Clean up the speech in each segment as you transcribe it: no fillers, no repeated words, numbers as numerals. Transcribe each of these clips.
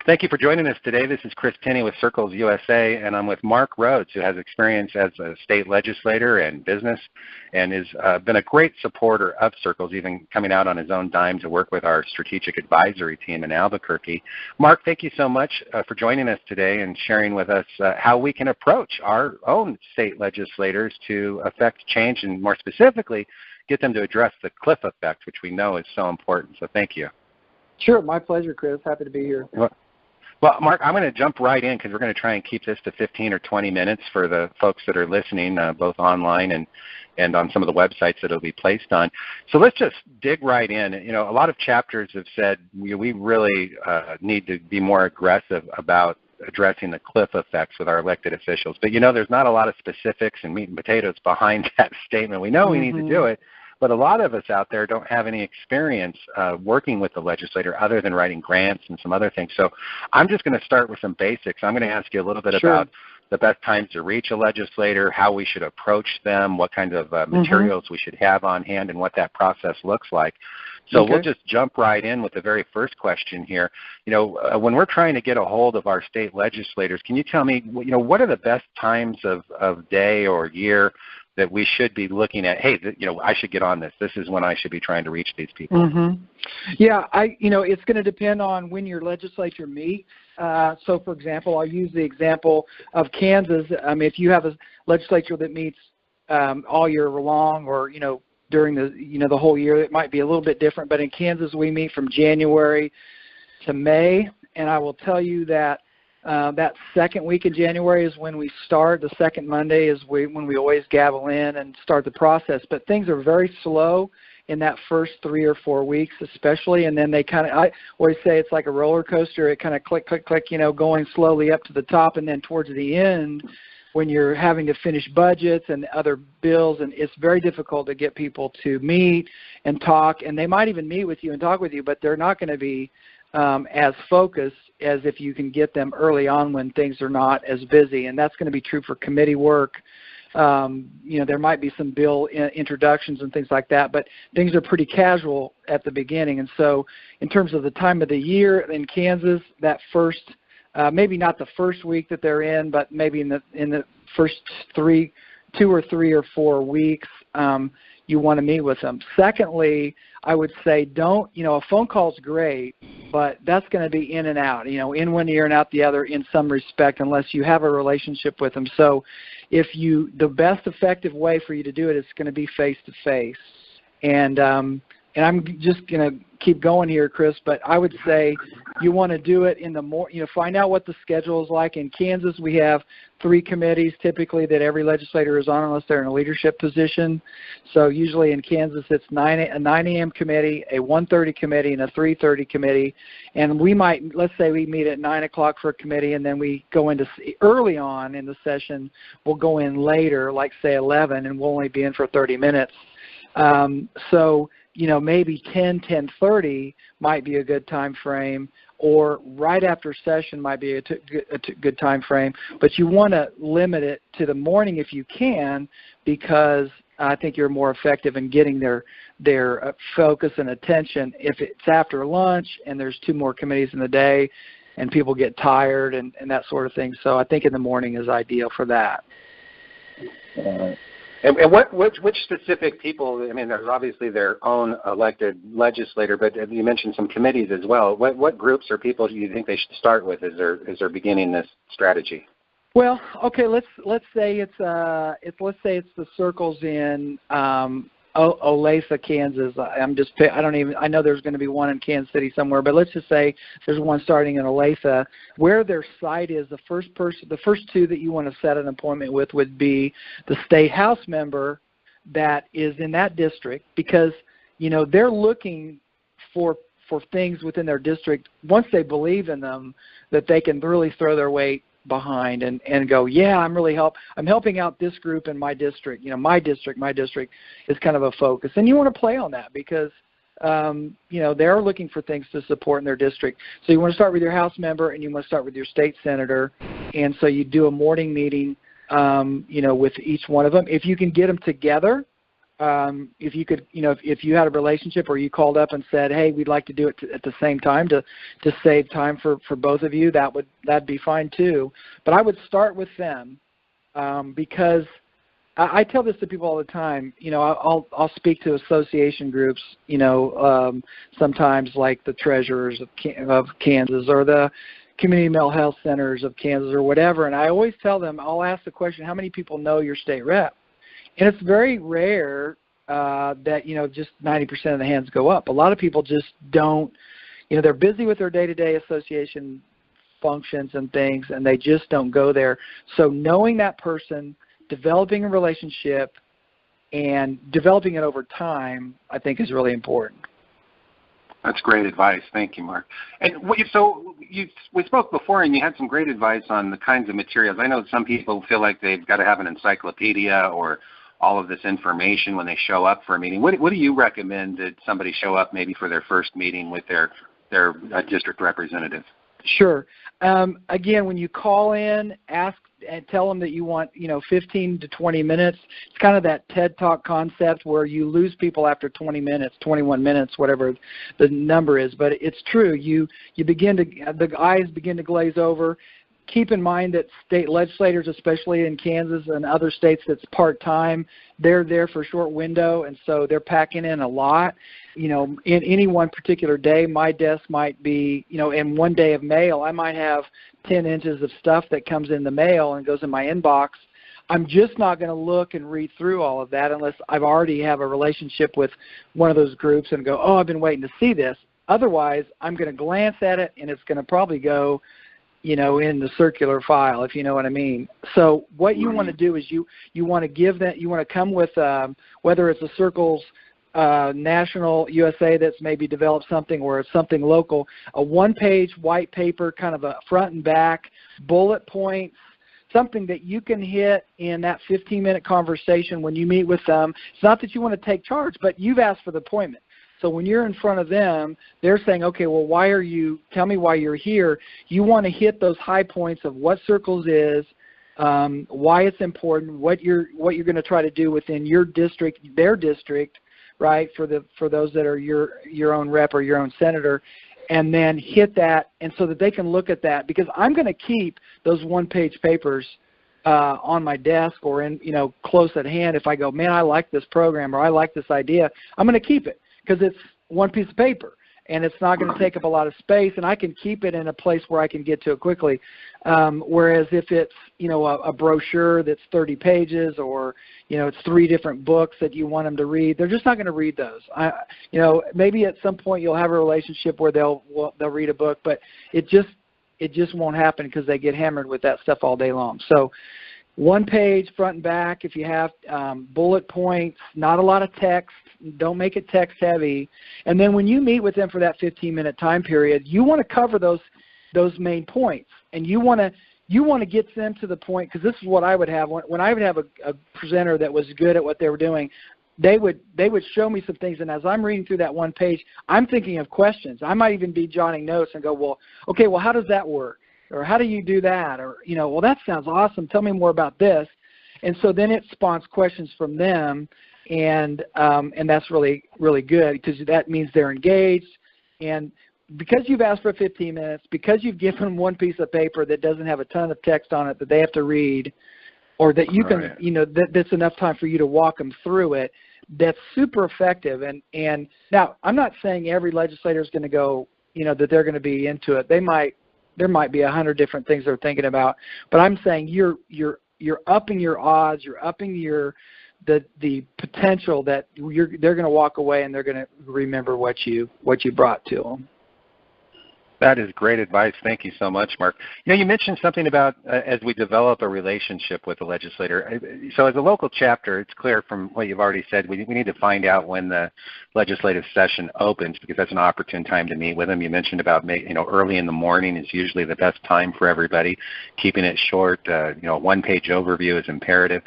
Thank you for joining us today. This is Chris Tenney with Circles USA, and I'm with Marc Rhoades, who has experience as a state legislator and business, and has been a great supporter of Circles, even coming out on his own dime to work with our strategic advisory team in Albuquerque. Marc, thank you so much for joining us today and sharing with us how we can approach our own state legislators to affect change and, more specifically, get them to address the cliff effect, which we know is so important. So thank you. Sure. My pleasure, Chris. Happy to be here. Well, Marc, I'm going to jump right in because we're going to try and keep this to 15 or 20 minutes for the folks that are listening, both online and on some of the websites that it'll be placed on. So let's just dig right in. You know, a lot of chapters have said we really need to be more aggressive about addressing the cliff effects with our elected officials. But, you know, there's not a lot of specifics and meat and potatoes behind that statement. We know we need to do it, but a lot of us out there don't have any experience working with the legislator other than writing grants and some other things. So I'm just going to start with some basics. I'm going to ask you a little bit about the best times to reach a legislator, how we should approach them, what kinds of materials we should have on hand, and what that process looks like. So we'll just jump right in with the very first question here. You know, when we're trying to get a hold of our state legislators, can you tell me, you know, what are the best times of day or year that we should be looking at, hey, you know, I should get on this. This is when I should be trying to reach these people. Yeah, you know, it's going to depend on when your legislature meets. So, for example, I'll use the example of Kansas. If you have a legislature that meets all year long, or, you know, during the whole year, it might be a little bit different. But in Kansas, we meet from January to May, and I will tell you that that second week in January is when we start. The second Monday is when we always gavel in and start the process. But things are very slow in that first 3 or 4 weeks especially, and then they kind of, I always say it's like a roller coaster. It kind of click, click, click, you know, going slowly up to the top, and then towards the end when you're having to finish budgets and other bills, and it's very difficult to get people to meet and talk, and they might even meet with you and talk with you, but they're not going to be as focused as if you can get them early on when things are not as busy. And that's going to be true for committee work. You know, there might be some bill introductions and things like that, but things are pretty casual at the beginning. And so in terms of the time of the year in Kansas, that first, maybe not the first week that they're in, but maybe in the first 2 or 3 or 4 weeks, you want to meet with them. Secondly, I would say a phone call is great, but that's going to be in and out, you know, in one ear and out the other in some respect, unless you have a relationship with them. So the best effective way for you to do it is going to be face-to-face. And I'm just going to keep going here, Chris, but I would say you want to do it in the find out what the schedule is like. In Kansas, we have 3 committees typically that every legislator is on unless they're in a leadership position. So usually in Kansas, it's a 9 a.m. committee, a 1:30 committee, and a 3:30 committee. And let's say we meet at 9 o'clock for a committee, and then we go into early on in the session, we'll go in later, like say 11, and we'll only be in for 30 minutes. So, you know, maybe 10:30 might be a good time frame, or right after session might be a good time frame. But you want to limit it to the morning if you can, because I think you're more effective in getting their focus and attention. If it's after lunch and there's 2 more committees in the day and people get tired and that sort of thing. So I think in the morning is ideal for that. And which specific people, I mean, there's obviously their own elected legislator, but you mentioned some committees as well. What groups or people do you think they should start with as they're beginning this strategy? Well, okay, let's say it's the Circles in Olathe, Kansas. I know there's going to be one in Kansas City somewhere, but let's just say there's one starting in Olathe. Where their site is, the first 2 that you want to set an appointment with would be the state house member that is in that district, because, you know, they're looking for things within their district, once they believe in them, that they can really throw their weight behind and go, yeah, I'm helping out this group in my district. You know, my district is kind of a focus. And you want to play on that because, you know, they're looking for things to support in their district. So you want to start with your House member and you want to start with your state senator. And so you do a morning meeting, you know, with each one of them. If you can get them together, if you could, if you had a relationship or you called up and said, hey, we'd like to do it at the same time to save time for both of you, that'd be fine too. But I would start with them because I tell this to people all the time. I'll speak to association groups, sometimes like the treasurers of Kansas or the community mental health centers of Kansas or whatever, and I always tell them, I'll ask the question, how many people know your state rep? And it's very rare that, just 90% of the hands go up. A lot of people just don't, they're busy with their day-to-day association functions and things, and they just don't go there. So knowing that person, developing a relationship, and developing it over time, I think is really important. That's great advice. Thank you, Mark. And we spoke before, and you had some great advice on the kinds of materials. I know some people feel like they've got to have an encyclopedia or all of this information when they show up for a meeting. What do you recommend that somebody show up maybe for their first meeting with their district representative? Sure. Again, when you call in, ask and tell them that you want, 15 to 20 minutes. It's kind of that TED Talk concept where you lose people after 20 minutes, 21 minutes, whatever the number is. But it's true. The eyes begin to glaze over. Keep in mind that state legislators, especially in Kansas and other states that's part-time, they're there for a short window, and so they're packing in a lot. In any one particular day, my desk might be, in one day of mail, I might have 10 inches of stuff that comes in the mail and goes in my inbox. I'm just not going to look and read through all of that unless I've already have a relationship with one of those groups and go, oh, I've been waiting to see this. Otherwise, I'm going to glance at it, and it's going to probably go in the circular file, if you know what I mean. So what you want to do is you want to give that, you want to come with, whether it's a Circles National USA that's maybe developed something or it's something local, a one-page white paper, kind of a front and back, bullet points, something that you can hit in that 15-minute conversation when you meet with them. It's not that you want to take charge, but you've asked for the appointment. So when you're in front of them, they're saying, okay, well, tell me why you're here. You want to hit those high points of what Circles is, why it's important, what you're going to try to do within your district, their district, right, for those that are your own rep or your own senator, and then hit that, and so that they can look at that, because I'm going to keep those one-page papers on my desk or in close at hand. If I go, man, I like this program or I like this idea, I'm going to keep it, because it's one piece of paper, and it's not going to take up a lot of space, and I can keep it in a place where I can get to it quickly. Whereas if it's, a brochure that's 30 pages or, it's 3 different books that you want them to read, they're just not going to read those. Maybe at some point you'll have a relationship where they'll read a book, but it just won't happen because they get hammered with that stuff all day long. So one page, front and back, if you have bullet points, not a lot of text. Don't make it text heavy. And then when you meet with them for that 15-minute time period, you want to cover those main points, and you want to get them to the point, because this is what I would have when I would have a presenter that was good at what they were doing. They would show me some things, and as I'm reading through that one page, I'm thinking of questions. I might even be jotting notes and go, well, okay, well, how does that work? Or how do you do that? Or, well, that sounds awesome. Tell me more about this. And so then it spawns questions from them, and that's really, really good, because that means they're engaged. And because you've asked for 15 minutes, because you've given them one piece of paper that doesn't have a ton of text on it that they have to read, or that you can, that's enough time for you to walk them through it, that's super effective. And now, I'm not saying every legislator is going to go, that they're going to be into it. There might be 100 different things they're thinking about, but I'm saying you're upping your odds, you're upping the potential that they're going to walk away and they're going to remember what you brought to them. That is great advice. Thank you so much, Mark. You mentioned something about as we develop a relationship with the legislator. So as a local chapter, it's clear from what you've already said, we need to find out when the legislative session opens, because that's an opportune time to meet with them. You mentioned about early in the morning is usually the best time for everybody. Keeping it short, one-page overview is imperative.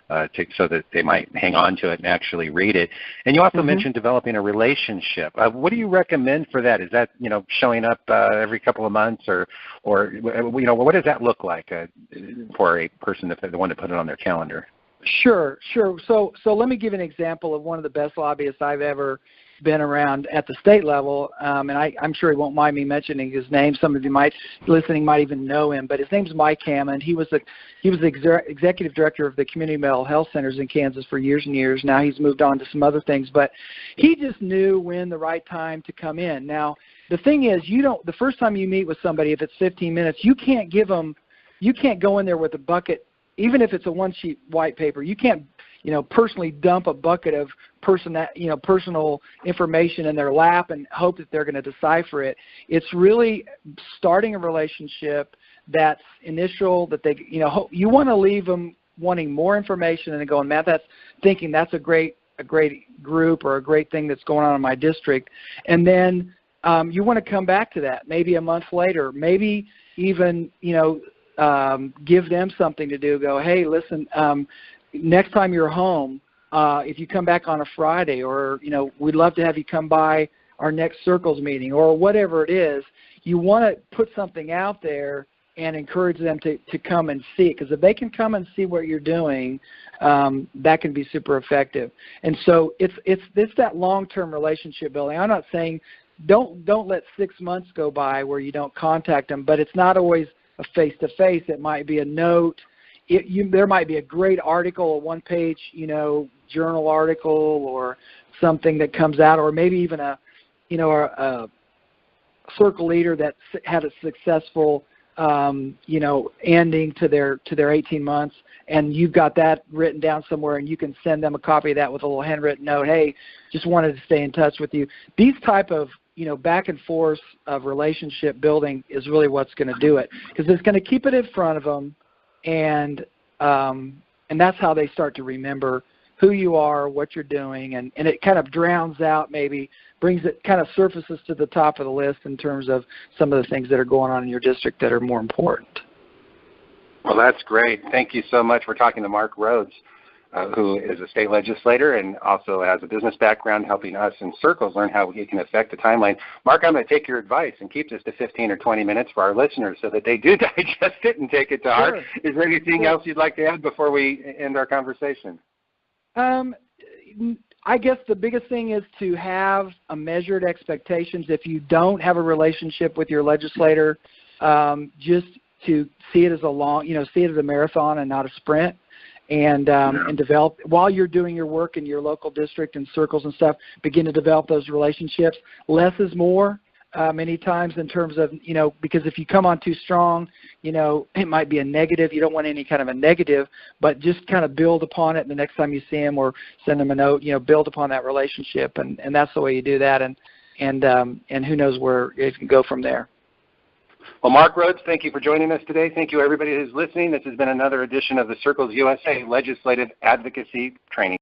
So that they might hang on to it and actually read it. And you also mentioned developing a relationship. What do you recommend for that? Is that showing up every couple of months, or what does that look like for a person if they want to put it on their calendar? Sure. So let me give an example of one of the best lobbyists I've ever been around at the state level, and I'm sure he won't mind me mentioning his name. Some of you listening might even know him, but his name's Mike Hammond. He was the executive director of the community mental health centers in Kansas for years and years. Now he's moved on to some other things, but he just knew when the right time to come in. Now the thing is, the first time you meet with somebody, if it's 15 minutes, you can't go in there with a bucket, even if it's a one-sheet white paper. You can't personally dump a bucket of personal information in their lap and hope that they're going to decipher it. It's really starting a relationship that's initial, that they, you want to leave them wanting more information and then going, man, that's a great group or a great thing that's going on in my district. And then you want to come back to that maybe a month later, maybe even, give them something to do. Go, hey, listen, next time you're home, if you come back on a Friday, or we'd love to have you come by our next Circles meeting, or whatever it is. You want to put something out there and encourage them to come and see it, because if they can come and see what you're doing, that can be super effective. And so it's that long-term relationship building. I'm not saying don't let 6 months go by where you don't contact them, but it's not always a face-to-face. It might be a note. There might be a great article, a one-page, journal article, or something that comes out, or maybe even a circle leader that had a successful, ending to their 18 months, and you've got that written down somewhere, and you can send them a copy of that with a little handwritten note. Hey, just wanted to stay in touch with you. These type of back and forth of relationship building is really what's going to do it, because it's going to keep it in front of them. And that's how they start to remember who you are, what you're doing, and it kind of drowns out, maybe kind of surfaces to the top of the list in terms of some of the things that are going on in your district that are more important. Well, that's great. Thank you so much. We're talking to Marc Rhoades, who is a state legislator and also has a business background, helping us in Circles learn how we can affect the timeline. Marc, I'm going to take your advice and keep this to 15 or 20 minutes for our listeners so that they do digest it and take it to heart. Is there anything else you'd like to add before we end our conversation? I guess the biggest thing is to have a measured expectations. If you don't have a relationship with your legislator, just to see it as see it as a marathon and not a sprint. And develop, while you're doing your work in your local district and Circles and stuff, begin to develop those relationships. Less is more many times, in terms of, because if you come on too strong, it might be a negative. You don't want any kind of a negative, but just kind of build upon it the next time you see them, or send them a note, build upon that relationship. And that's the way you do that. And who knows where it can go from there. Well, Marc Rhoades, thank you for joining us today. Thank you, everybody who's listening. This has been another edition of the Circles USA Legislative Advocacy Training.